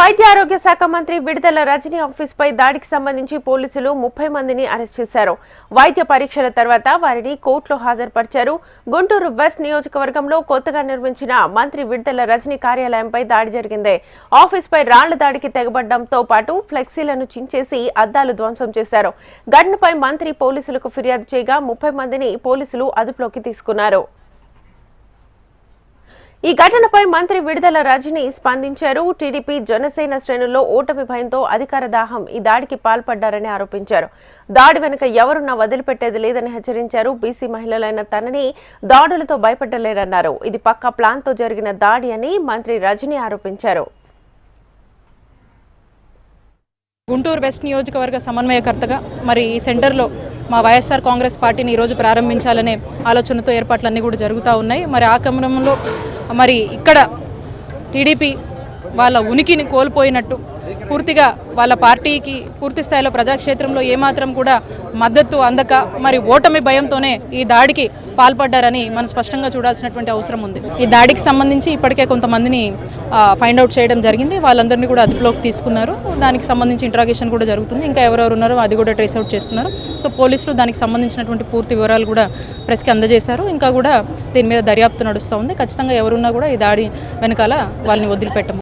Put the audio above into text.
వైద్య ఆరోగ్య శాఖ మంత్రి విడుదల రజనీ ఆఫీస్ పై దాడికి సంబంధించి పోలీసులు 30 మందిని అరెస్ట్ చేశారు. వైద్య పరీక్షల తర్వాత వారిని కోర్టులో హాజరుపరిచారు. గుంటూరు వెస్ట్ నియోజకవర్గంలో కొత్తగా నిర్మించిన మంత్రి విడుదల రజనీ కార్యాలయంపై దాడి జరిగింది. ఆఫీస్ పై రాళ్ల దాడికి తెగబడడంతో పాటు ఫ్లెక్సీలను చించేసి అద్దాలు ధ్వంసం చేశారు. ఘటనపై మంత్రి పోలీసులకు ఫిర్యాదు చేయగా 30 మందిని పోలీసులు అదుపులోకి తీసుకున్నారు. ఈ ఘటనపై మంత్రి విడుదల రజనీ స్పందించారు. టీడీపీ జనసేన శ్రేణుల్లో ఓటమి భయంతో అధికార దాహం ఈ దాడికి పాల్పడ్డారని ఆరోపించారు. దాడి వెనుక ఎవరున్నా వదిలిపెట్టేది లేదని హెచ్చరించారు. బీసీ మహిళలైన తనని దాడులతో భయపెట్టలేరన్నారు. ఇది పక్కా ప్లాన్ తో జరిగిన దాడి అని మంత్రి రజనీ ఆరోపించారు. గుంటూరు వెస్ట్ నియోజకవర్గ సమన్వయకర్తగా మరి ఈ సెంటర్లో మా వైఎస్ఆర్ కాంగ్రెస్ పార్టీని ఈరోజు ప్రారంభించాలనే ఆలోచనతో ఏర్పాట్లన్నీ కూడా జరుగుతూ ఉన్నాయి. మరి ఆ క్రమంలో మరి ఇక్కడ టీడీపీ వాళ్ళ ఉనికిని కోల్పోయినట్టు పూర్తిగా వాళ్ళ పార్టీకి పూర్తి స్థాయిలో ప్రజాక్షేత్రంలో ఏమాత్రం కూడా మద్దతు అందక మరి ఓటమి భయంతోనే ఈ దాడికి పాల్పడ్డారని మనం స్పష్టంగా చూడాల్సినటువంటి అవసరం ఉంది. ఈ దాడికి సంబంధించి ఇప్పటికే కొంతమందిని ఫైండ్ అవుట్ చేయడం జరిగింది. వాళ్ళందరినీ కూడా అదుపులోకి తీసుకున్నారు. దానికి సంబంధించి ఇంట్రాగేషన్ కూడా జరుగుతుంది. ఇంకా ఎవరెవరు ఉన్నారో అది కూడా ట్రేస్ అవుట్ చేస్తున్నారు. సో పోలీసులు దానికి సంబంధించినటువంటి పూర్తి వివరాలు కూడా ప్రెస్కి అందజేశారు. ఇంకా కూడా దీని మీద దర్యాప్తు నడుస్తూ ఉంది. ఖచ్చితంగా ఎవరున్నా కూడా ఈ దాడి వెనకాల వాళ్ళని వదిలిపెట్టము.